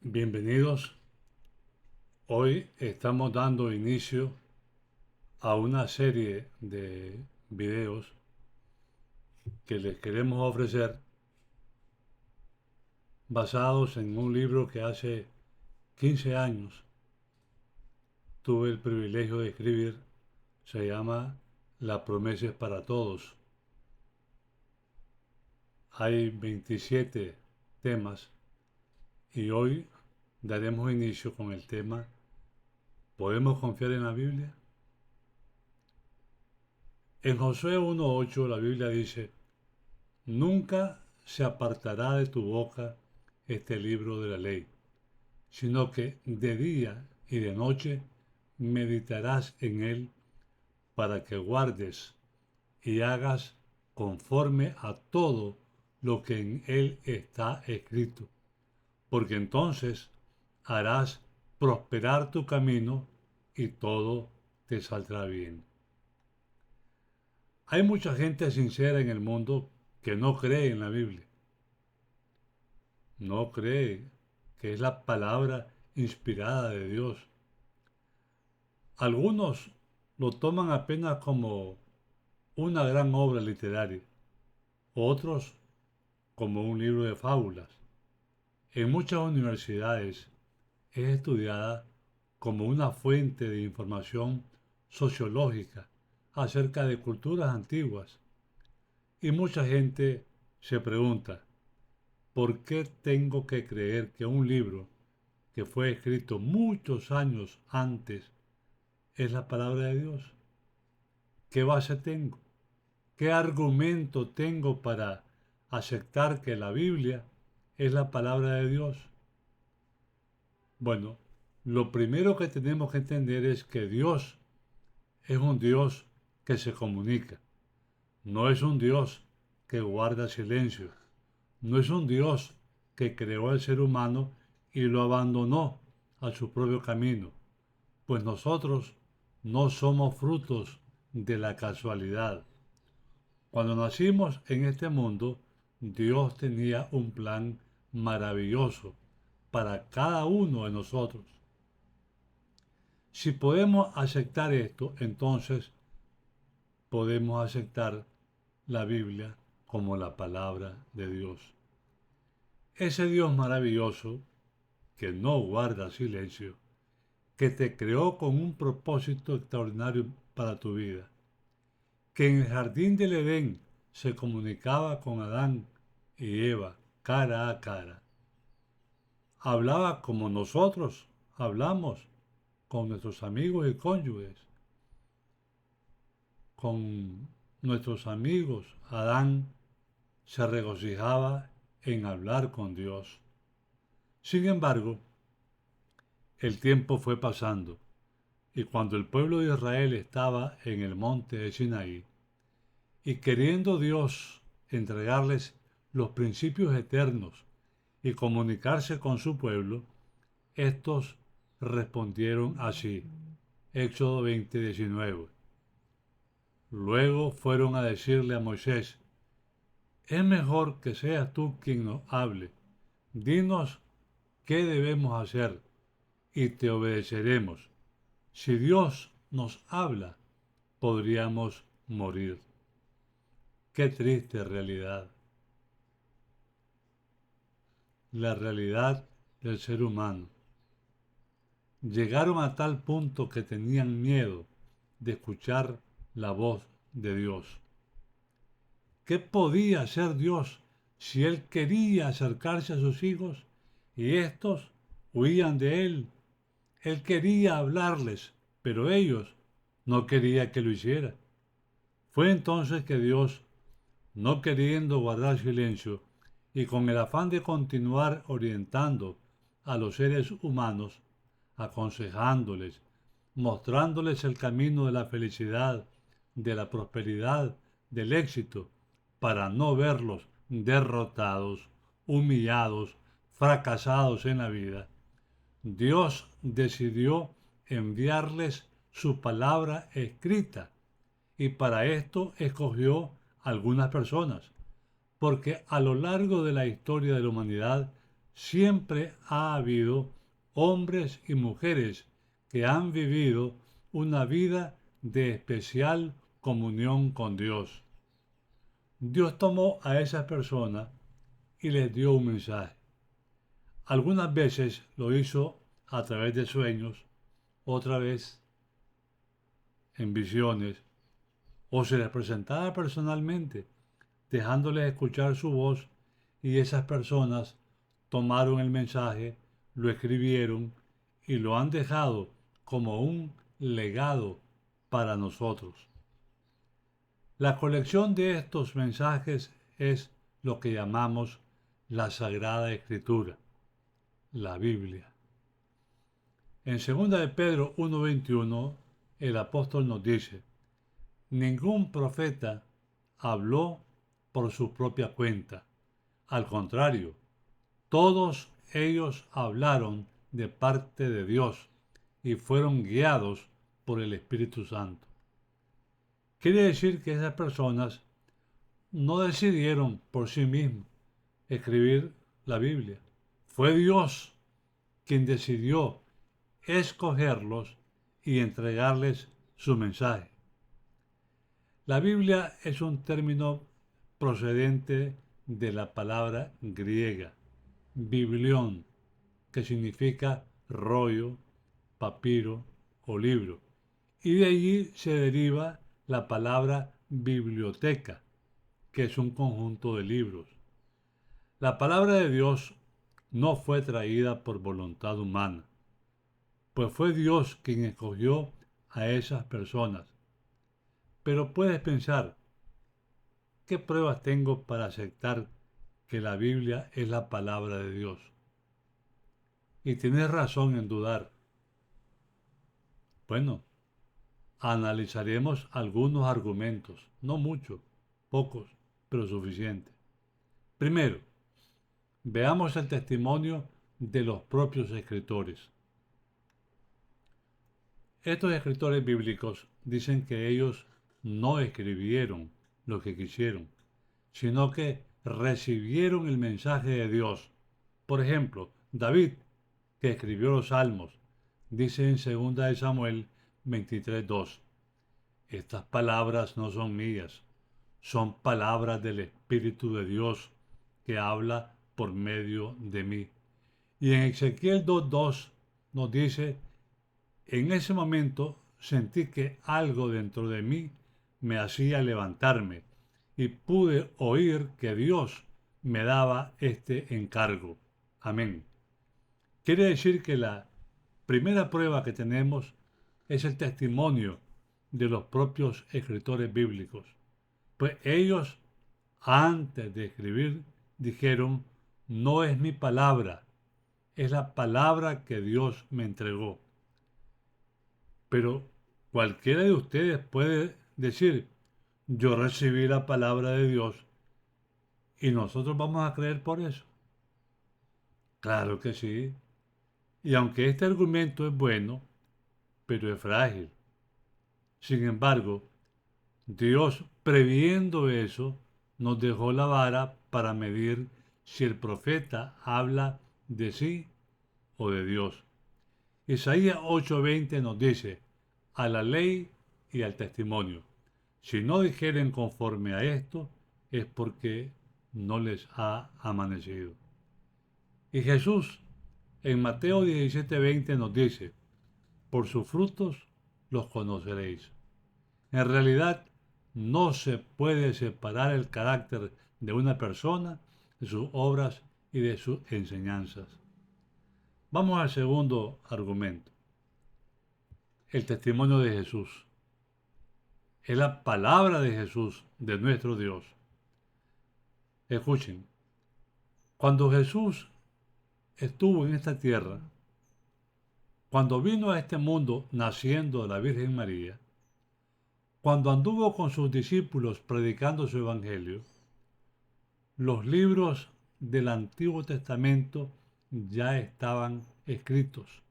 Bienvenidos. Hoy estamos dando inicio a una serie de videos que les queremos ofrecer basados en un libro que hace 15 años tuve el privilegio de escribir. Se llama La promesa es para todos. Hay 27 temas y hoy daremos inicio con el tema ¿Podemos confiar en la Biblia? En Josué 1.8 la Biblia dice: Nunca se apartará de tu boca este libro de la ley, sino que de día y de noche meditarás en él para que guardes y hagas conforme a todo lo que en él está escrito, porque entonces harás prosperar tu camino y todo te saldrá bien. Hay mucha gente sincera en el mundo que no cree en la Biblia, no cree que es la palabra inspirada de Dios. Algunos lo toman apenas como una gran obra literaria, otros como un libro de fábulas. En muchas universidades es estudiada como una fuente de información sociológica acerca de culturas antiguas. Y mucha gente se pregunta, ¿por qué tengo que creer que un libro que fue escrito muchos años antes es la palabra de Dios? ¿Qué base tengo? ¿Qué argumento tengo para aceptar que la Biblia es la palabra de Dios? Bueno, lo primero que tenemos que entender es que Dios es un Dios que se comunica. No es un Dios que guarda silencio. No es un Dios que creó al ser humano y lo abandonó a su propio camino, pues nosotros no somos frutos de la casualidad. Cuando nacimos en este mundo, Dios tenía un plan maravilloso para cada uno de nosotros. Si podemos aceptar esto, entonces podemos aceptar la Biblia como la palabra de Dios. Ese Dios maravilloso, que no guarda silencio, que te creó con un propósito extraordinario para tu vida, que en el jardín del Edén se comunicaba con Adán y Eva cara a cara. Hablaba como nosotros hablamos con nuestros amigos y cónyuges. Con nuestros amigos, Adán se regocijaba en hablar con Dios. Sin embargo, el tiempo fue pasando y cuando el pueblo de Israel estaba en el monte de Sinaí y queriendo Dios entregarles los principios eternos y comunicarse con su pueblo, estos respondieron así. Éxodo 20:19. Luego fueron a decirle a Moisés: es mejor que seas tú quien nos hable. Dinos qué debemos hacer y te obedeceremos. Si Dios nos habla, podríamos morir. Qué triste realidad. La realidad del ser humano. Llegaron a tal punto que tenían miedo de escuchar la voz de Dios. ¿Qué podía hacer Dios si Él quería acercarse a sus hijos y éstos huían de Él? Él quería hablarles, pero ellos no querían que lo hiciera. Fue entonces que Dios, no queriendo guardar silencio y con el afán de continuar orientando a los seres humanos, aconsejándoles, mostrándoles el camino de la felicidad, de la prosperidad, del éxito, para no verlos derrotados, humillados, fracasados en la vida, Dios decidió enviarles su palabra escrita y para esto escogió algunas personas, porque a lo largo de la historia de la humanidad siempre ha habido hombres y mujeres que han vivido una vida de especial comunión con Dios. Dios tomó a esas personas y les dio un mensaje. Algunas veces lo hizo a través de sueños, otra vez en visiones, o se les presentaba personalmente, dejándoles escuchar su voz, y esas personas tomaron el mensaje, lo escribieron y lo han dejado como un legado para nosotros. La colección de estos mensajes es lo que llamamos la Sagrada Escritura, la Biblia. En 2 de Pedro 1:21, el apóstol nos dice: ningún profeta habló por su propia cuenta. Al contrario, todos ellos hablaron de parte de Dios y fueron guiados por el Espíritu Santo. Quiere decir que esas personas no decidieron por sí mismos escribir la Biblia. Fue Dios quien decidió escogerlos y entregarles su mensaje. La Biblia es un término procedente de la palabra griega, biblión, que significa rollo, papiro o libro, y de allí se deriva la palabra biblioteca, que es un conjunto de libros. La palabra de Dios no fue traída por voluntad humana, pues fue Dios quien escogió a esas personas. Pero puedes pensar, ¿qué pruebas tengo para aceptar que la Biblia es la palabra de Dios? Y tienes razón en dudar. Bueno, analizaremos algunos argumentos, no muchos, pocos, pero suficientes. Primero, veamos el testimonio de los propios escritores. Estos escritores bíblicos dicen que ellos no escribieron lo que quisieron, sino que recibieron el mensaje de Dios. Por ejemplo, David, que escribió los Salmos, dice en 2 de Samuel 23:2: estas palabras no son mías, son palabras del Espíritu de Dios que habla por medio de mí. Y en Ezequiel 2:2 nos dice: en ese momento sentí que algo dentro de mí me hacía levantarme y pude oír que Dios me daba este encargo. Amén. Quiere decir que la primera prueba que tenemos es el testimonio de los propios escritores bíblicos. Pues ellos, antes de escribir, dijeron: no es mi palabra, es la palabra que Dios me entregó. Pero cualquiera de ustedes puede decir: yo recibí la palabra de Dios y nosotros vamos a creer por eso. Claro que sí. Y aunque este argumento es bueno, pero es frágil. Sin embargo, Dios, previendo eso, nos dejó la vara para medir si el profeta habla de sí o de Dios. Isaías 8:20 nos dice: a la ley y al testimonio. Si no dijeren conforme a esto, es porque no les ha amanecido. Y Jesús en Mateo 17:20 nos dice: por sus frutos los conoceréis. En realidad, no se puede separar el carácter de una persona de sus obras y de sus enseñanzas. Vamos al segundo argumento. El testimonio de Jesús. Es la palabra de Jesús, de nuestro Dios. Escuchen, cuando Jesús estuvo en esta tierra, cuando vino a este mundo naciendo de la Virgen María, cuando anduvo con sus discípulos predicando su evangelio, los libros del Antiguo Testamento ya estaban escritos.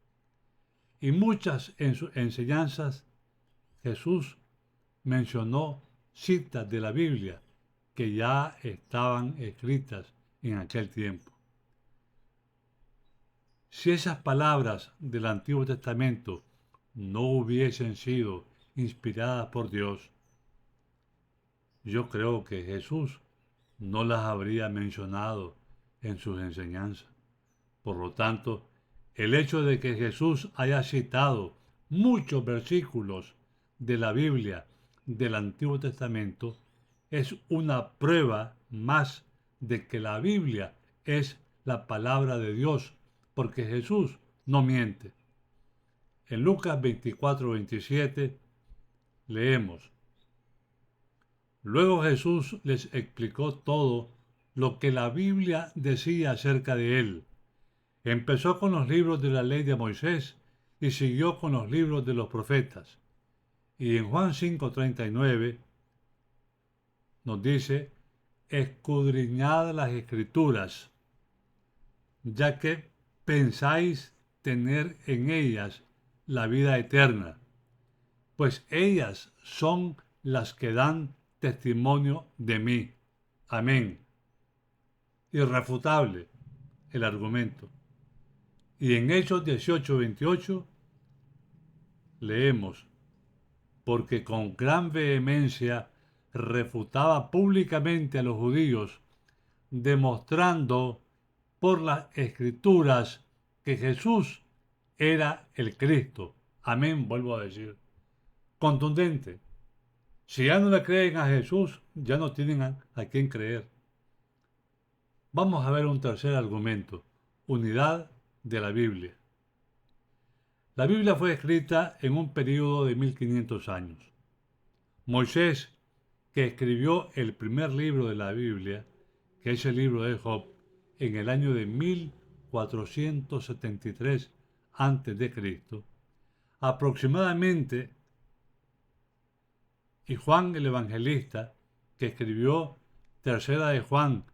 Y muchas en sus enseñanzas Jesús mencionó citas de la Biblia que ya estaban escritas en aquel tiempo. Si esas palabras del Antiguo Testamento no hubiesen sido inspiradas por Dios, yo creo que Jesús no las habría mencionado en sus enseñanzas. Por lo tanto, el hecho de que Jesús haya citado muchos versículos de la Biblia del Antiguo Testamento es una prueba más de que la Biblia es la palabra de Dios, porque Jesús no miente. En Lucas 24:27 leemos: Luego Jesús les explicó todo lo que la Biblia decía acerca de él. Empezó con los libros de la ley de Moisés y siguió con los libros de los profetas. Y en Juan 5:39 nos dice: escudriñad las escrituras, ya que pensáis tener en ellas la vida eterna, pues ellas son las que dan testimonio de mí. Amén. Irrefutable el argumento. Y en Hechos 18:28 leemos: porque con gran vehemencia refutaba públicamente a los judíos, demostrando por las escrituras que Jesús era el Cristo. Amén, vuelvo a decir. Contundente. Si ya no le creen a Jesús, ya no tienen a quién creer. Vamos a ver un tercer argumento: unidad de la Biblia. La Biblia fue escrita en un período de 1500 años. Moisés, que escribió el primer libro de la Biblia, que es el libro de Job, en el año de 1473 a.C., aproximadamente, y Juan el Evangelista, que escribió Tercera de Juan,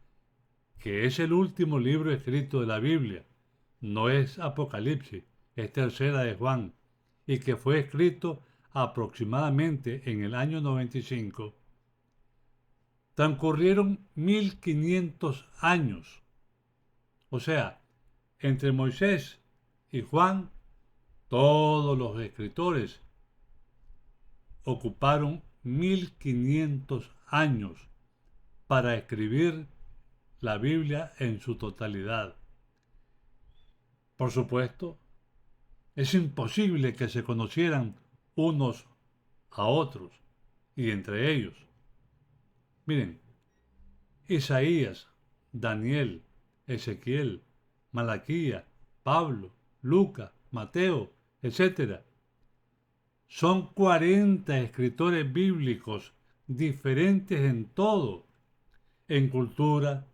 que es el último libro escrito de la Biblia, no es Apocalipsis, es Tercera de Juan, y que fue escrito aproximadamente en el año 95, transcurrieron 1500 años. O sea, entre Moisés y Juan, todos los escritores ocuparon 1500 años para escribir la Biblia en su totalidad. Por supuesto, es imposible que se conocieran unos a otros y entre ellos. Miren, Isaías, Daniel, Ezequiel, Malaquía, Pablo, Lucas, Mateo, etc. Son 40 escritores bíblicos diferentes en todo: en cultura,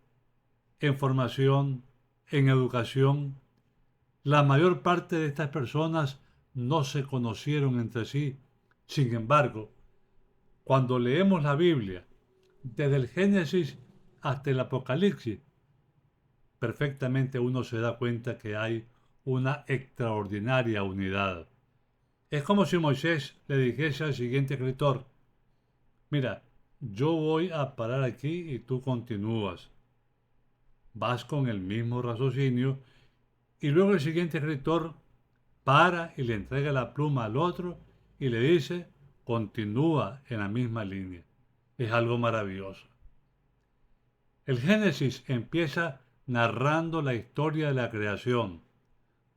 en formación, en educación. La mayor parte de estas personas no se conocieron entre sí. Sin embargo, cuando leemos la Biblia, desde el Génesis hasta el Apocalipsis, perfectamente uno se da cuenta que hay una extraordinaria unidad. Es como si Moisés le dijese al siguiente escritor: mira, yo voy a parar aquí y tú continúas. Vas con el mismo raciocinio y luego el siguiente escritor para y le entrega la pluma al otro y le dice: continúa en la misma línea. Es algo maravilloso. El Génesis empieza narrando la historia de la creación.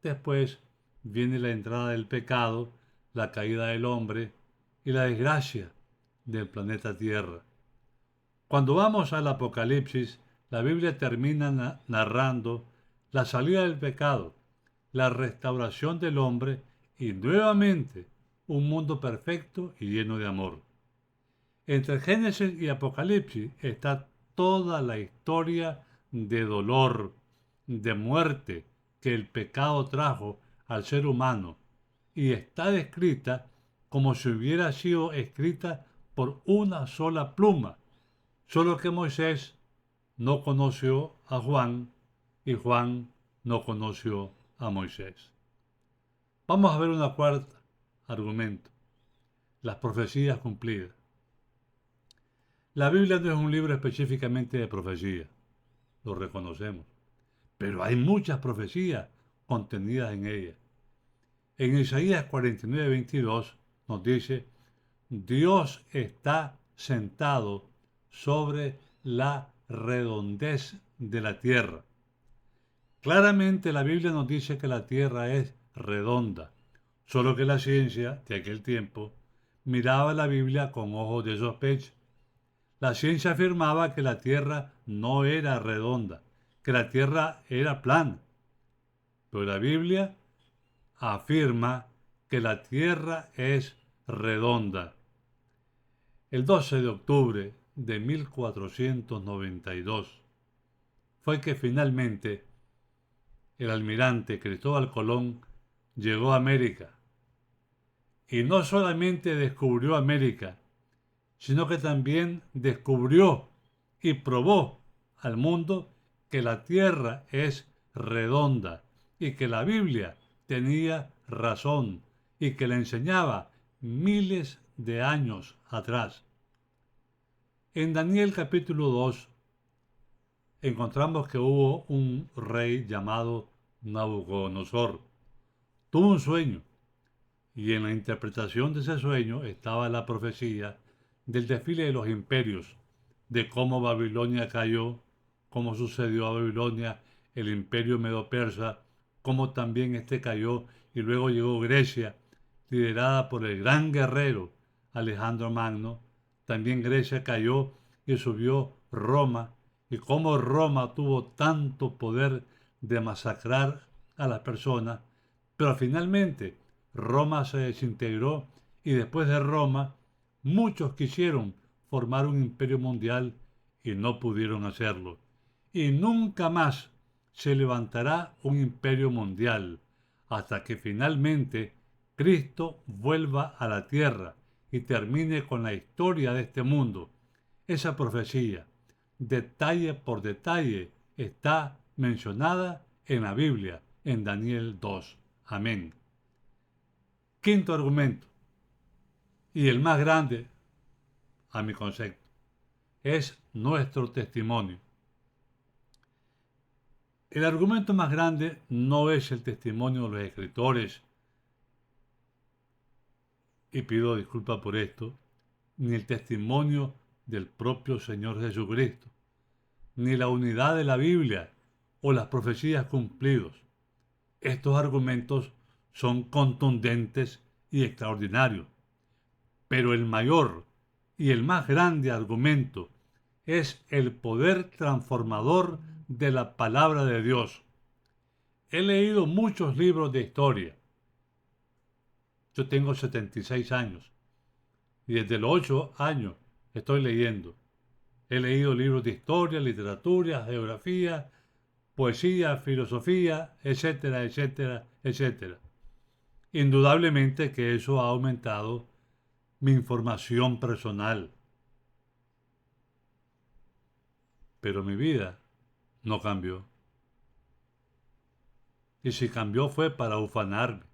Después viene la entrada del pecado, la caída del hombre y la desgracia del planeta Tierra. Cuando vamos al Apocalipsis, la Biblia termina narrando la salida del pecado, la restauración del hombre y nuevamente un mundo perfecto y lleno de amor. Entre Génesis y Apocalipsis está toda la historia de dolor, de muerte que el pecado trajo al ser humano, y está descrita como si hubiera sido escrita por una sola pluma, solo que Moisés no conoció a Juan y Juan no conoció a Moisés. Vamos a ver una cuarta argumento: las profecías cumplidas. La Biblia no es un libro específicamente de profecía, lo reconocemos, pero hay muchas profecías contenidas en ella. En Isaías 49:22 nos dice: Dios está sentado sobre la redondez de la tierra. Claramente la Biblia nos dice que la tierra es redonda, solo que la ciencia de aquel tiempo miraba la Biblia con ojos de sospecha. La ciencia afirmaba que la tierra no era redonda, que la tierra era plana, pero la Biblia afirma que la tierra es redonda. El 12 de octubre de 1492 fue que finalmente el almirante Cristóbal Colón llegó a América. Y no solamente descubrió América, sino que también descubrió y probó al mundo que la tierra es redonda y que la Biblia tenía razón y que le enseñaba miles de años atrás. En Daniel capítulo 2 encontramos que hubo un rey llamado Nabucodonosor. Tuvo un sueño y en la interpretación de ese sueño estaba la profecía del desfile de los imperios, de cómo Babilonia cayó, cómo sucedió a Babilonia el imperio medo-persa, cómo también este cayó y luego llegó Grecia, liderada por el gran guerrero Alejandro Magno. También Grecia cayó y subió Roma, y cómo Roma tuvo tanto poder de masacrar a las personas, pero finalmente Roma se desintegró y después de Roma muchos quisieron formar un imperio mundial y no pudieron hacerlo. Y nunca más se levantará un imperio mundial hasta que finalmente Cristo vuelva a la tierra y termine con la historia de este mundo. Esa profecía, detalle por detalle, está mencionada en la Biblia, en Daniel 2. Amén. Quinto argumento, y el más grande, a mi concepto, es nuestro testimonio. El argumento más grande no es el testimonio de los escritores, y pido disculpas por esto, ni el testimonio del propio Señor Jesucristo, ni la unidad de la Biblia o las profecías cumplidas. Estos argumentos son contundentes y extraordinarios, pero el mayor y el más grande argumento es el poder transformador de la palabra de Dios. He leído muchos libros de historia. Yo tengo 76 años y desde los 8 años estoy leyendo. He leído libros de historia, literatura, geografía, poesía, filosofía, etcétera, etcétera, etcétera. Indudablemente que eso ha aumentado mi información personal. Pero mi vida no cambió. Y si cambió fue para ufanarme.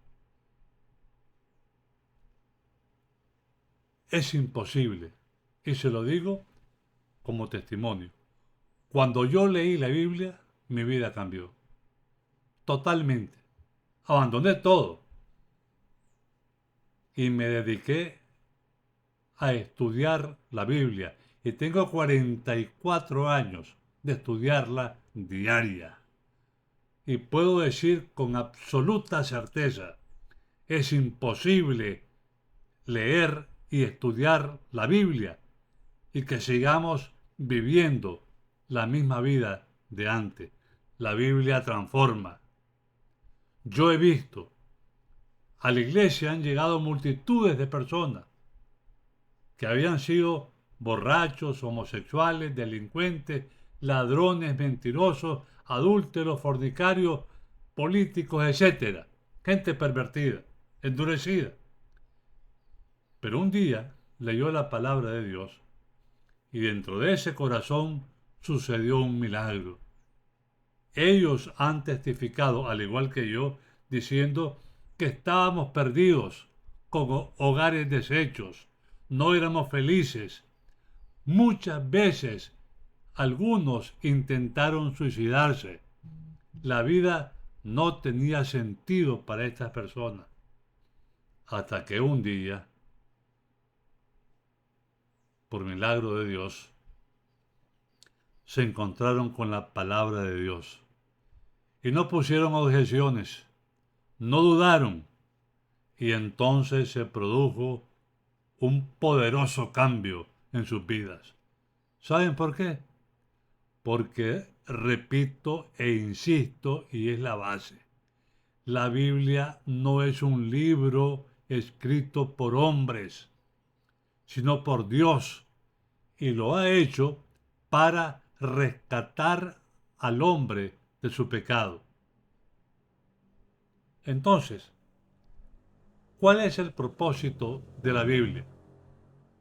Es imposible, y se lo digo como testimonio. Cuando yo leí la Biblia, mi vida cambió. Totalmente. Abandoné todo. Y me dediqué a estudiar la Biblia. Y tengo 44 años de estudiarla diaria. Y puedo decir con absoluta certeza, es imposible leer y estudiar la Biblia y que sigamos viviendo la misma vida de antes. La Biblia transforma. Yo he visto, a la iglesia han llegado multitudes de personas que habían sido borrachos, homosexuales, delincuentes, ladrones, mentirosos, adúlteros, fornicarios, políticos, etc. Gente pervertida, endurecida. Pero un día leyó la palabra de Dios y dentro de ese corazón sucedió un milagro. Ellos han testificado, al igual que yo, diciendo que estábamos perdidos, con hogares deshechos, no éramos felices. Muchas veces algunos intentaron suicidarse. La vida no tenía sentido para estas personas. Hasta que un día, por milagro de Dios, se encontraron con la palabra de Dios. Y no pusieron objeciones, no dudaron. Y entonces se produjo un poderoso cambio en sus vidas. ¿Saben por qué? Porque, repito e insisto, y es la base, la Biblia no es un libro escrito por hombres, sino por Dios, y lo ha hecho para rescatar al hombre de su pecado. Entonces, ¿cuál es el propósito de la Biblia?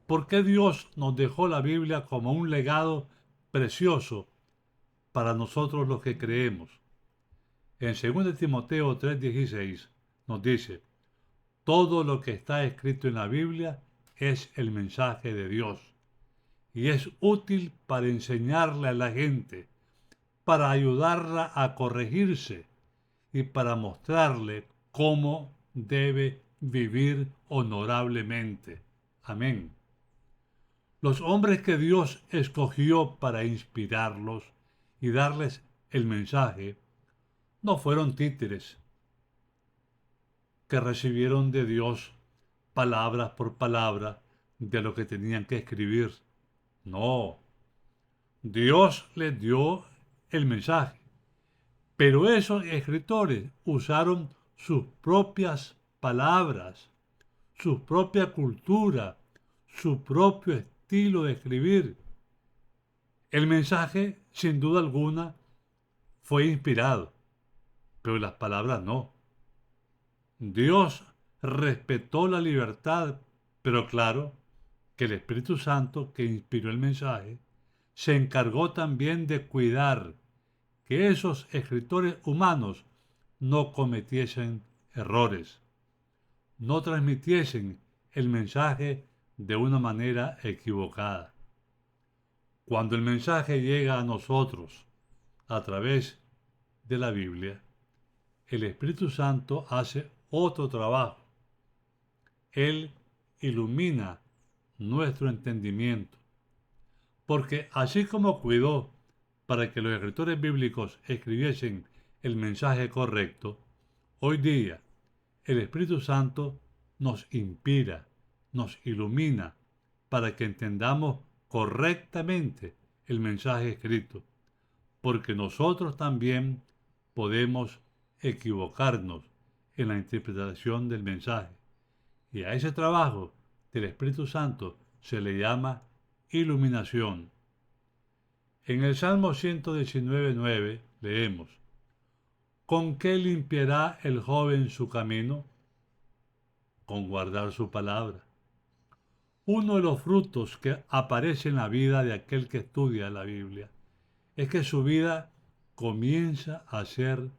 ¿Por qué Dios nos dejó la Biblia como un legado precioso para nosotros los que creemos? En 2 Timoteo 3:16 nos dice, todo lo que está escrito en la Biblia es el mensaje de Dios y es útil para enseñarle a la gente, para ayudarla a corregirse y para mostrarle cómo debe vivir honorablemente. Amén. Los hombres que Dios escogió para inspirarlos y darles el mensaje no fueron títeres que recibieron de Dios palabras por palabra de lo que tenían que escribir. No, Dios les dio el mensaje, pero esos escritores usaron sus propias palabras, su propia cultura, su propio estilo de escribir. El mensaje, sin duda alguna, fue inspirado, pero las palabras no. Dios respetó la libertad, pero claro que el Espíritu Santo que inspiró el mensaje se encargó también de cuidar que esos escritores humanos no cometiesen errores, no transmitiesen el mensaje de una manera equivocada. Cuando el mensaje llega a nosotros a través de la Biblia, el Espíritu Santo hace otro trabajo. Él ilumina nuestro entendimiento, porque así como cuidó para que los escritores bíblicos escribiesen el mensaje correcto, hoy día el Espíritu Santo nos inspira, nos ilumina para que entendamos correctamente el mensaje escrito, porque nosotros también podemos equivocarnos en la interpretación del mensaje. Y a ese trabajo del Espíritu Santo se le llama iluminación. En el Salmo 119:9 leemos, ¿con qué limpiará el joven su camino? Con guardar su palabra. Uno de los frutos que aparece en la vida de aquel que estudia la Biblia es que su vida comienza a ser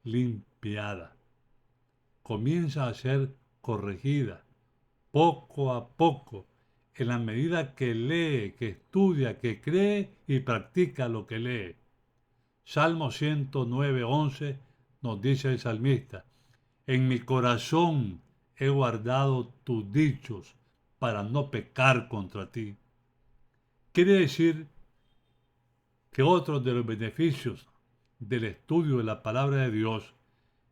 limpiada, comienza a ser corregida, poco a poco, en la medida que lee, que estudia, que cree y practica lo que lee. Salmo 109:11 nos dice el salmista, en mi corazón he guardado tus dichos para no pecar contra ti. Quiere decir que otro de los beneficios del estudio de la palabra de Dios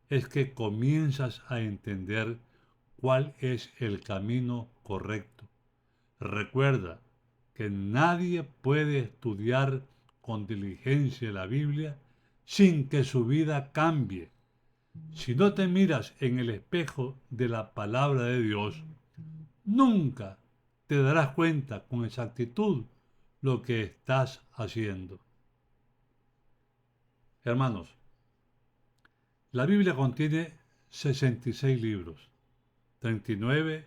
es que comienzas a entender cuál es el camino correcto. Recuerda que nadie puede estudiar con diligencia la Biblia sin que su vida cambie. Si no te miras en el espejo de la palabra de Dios, nunca te darás cuenta con exactitud lo que estás haciendo. Hermanos, la Biblia contiene 66 libros, 39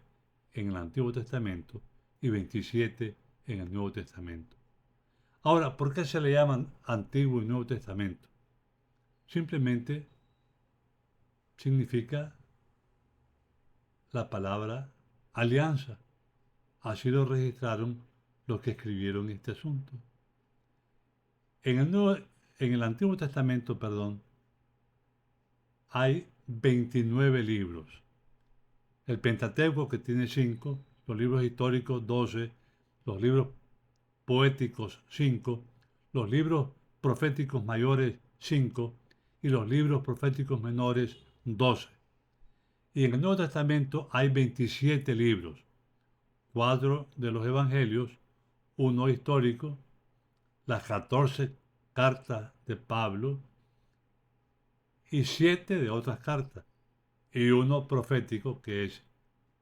en el Antiguo Testamento y 27 en el Nuevo Testamento. Ahora, ¿por qué se le llaman Antiguo y Nuevo Testamento? Simplemente significa la palabra alianza. Así lo registraron los que escribieron este asunto. En el Antiguo Testamento, hay 29 libros. El Pentateuco, que tiene 5, los libros históricos 12, los libros poéticos 5, los libros proféticos mayores 5 y los libros proféticos menores 12. Y en el Nuevo Testamento hay 27 libros, 4 de los evangelios, uno histórico, las 14 cartas de Pablo y 7 de otras cartas, y uno profético que es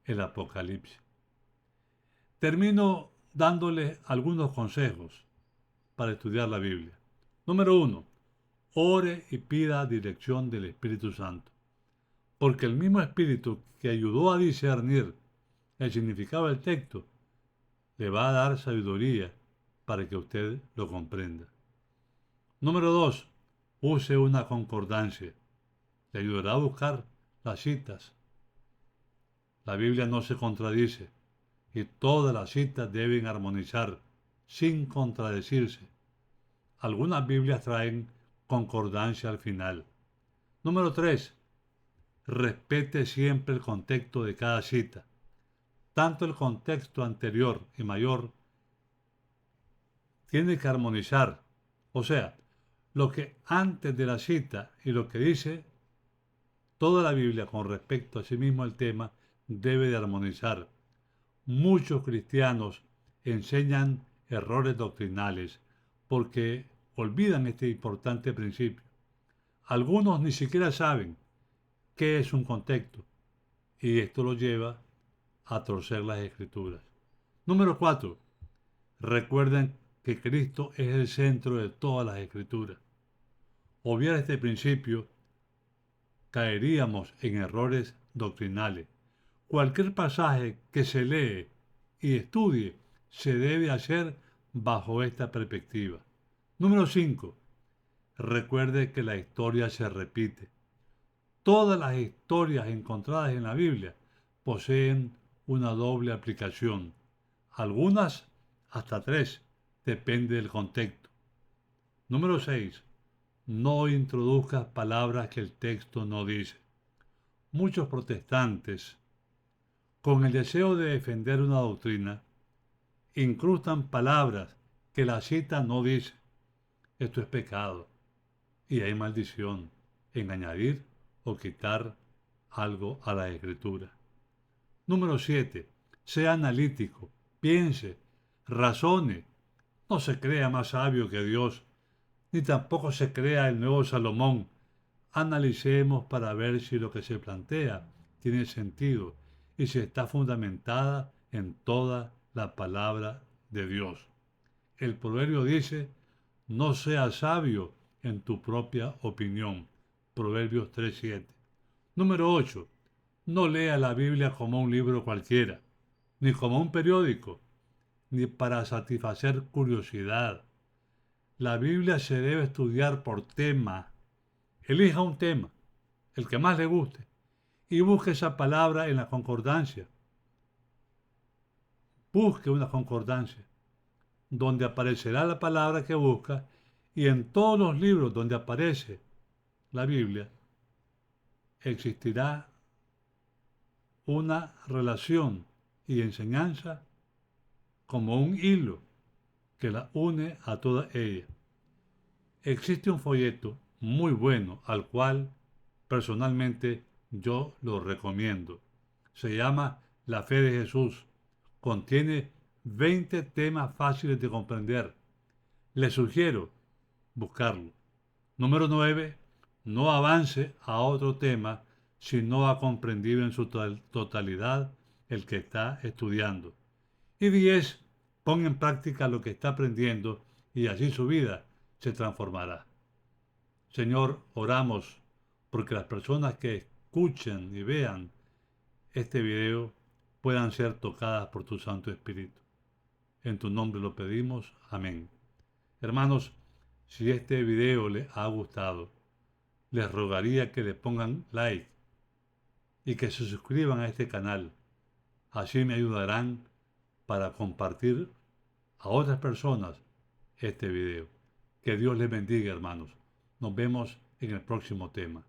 el Apocalipsis. Termino dándoles algunos consejos para estudiar la Biblia. Número 1. Ore y pida dirección del Espíritu Santo, porque el mismo Espíritu que ayudó a discernir el significado del texto le va a dar sabiduría para que usted lo comprenda. Número 2. Use una concordancia. Le ayudará a buscar las citas. La Biblia no se contradice y todas las citas deben armonizar sin contradecirse. Algunas Biblias traen concordancia al final. Número 3. Respete siempre el contexto de cada cita. Tanto el contexto anterior y mayor tiene que armonizar. O sea, lo que antes de la cita y lo que dice toda la Biblia con respecto a sí mismo el tema debe de armonizar. Muchos cristianos enseñan errores doctrinales porque olvidan este importante principio. Algunos ni siquiera saben qué es un contexto y esto lo lleva a torcer las escrituras. Número 4. Recuerden que Cristo es el centro de todas las escrituras. Obviar este principio caeríamos en errores doctrinales. Cualquier pasaje que se lee y estudie se debe hacer bajo esta perspectiva. Número 5. Recuerde que la historia se repite. Todas las historias encontradas en la Biblia poseen una doble aplicación. Algunas hasta 3, depende del contexto. Número 6. No introduzcas palabras que el texto no dice. Muchos protestantes, con el deseo de defender una doctrina, incrustan palabras que la cita no dice. Esto es pecado y hay maldición en añadir o quitar algo a la escritura. Número 7. Sea analítico, piense, razone. No se crea más sabio que Dios, ni tampoco se crea el nuevo Salomón. Analicemos para ver si lo que se plantea tiene sentido y si está fundamentada en toda la palabra de Dios. El proverbio dice, no seas sabio en tu propia opinión. Proverbios 3:7. Número 8. No lea la Biblia como un libro cualquiera, ni como un periódico, ni para satisfacer curiosidad. La Biblia se debe estudiar por tema. Elija un tema, el que más le guste, y busque esa palabra en la concordancia. Busque una concordancia, donde aparecerá la palabra que busca, y en todos los libros donde aparece la Biblia, existirá una relación y enseñanza como un hilo que la une a toda ella. Existe un folleto muy bueno al cual personalmente yo lo recomiendo. Se llama La Fe de Jesús. Contiene 20 temas fáciles de comprender. Les sugiero buscarlo. Número 9. No avance a otro tema si no ha comprendido en su totalidad el que está estudiando. Y 10. Ponga en práctica lo que está aprendiendo y así su vida se transformará. Señor, oramos porque las personas que escuchen y vean este video puedan ser tocadas por tu Santo Espíritu. En tu nombre lo pedimos. Amén. Hermanos, si este video les ha gustado, les rogaría que le pongan like y que se suscriban a este canal. Así me ayudarán para compartir a otras personas este video. Que Dios les bendiga, hermanos. Nos vemos en el próximo tema.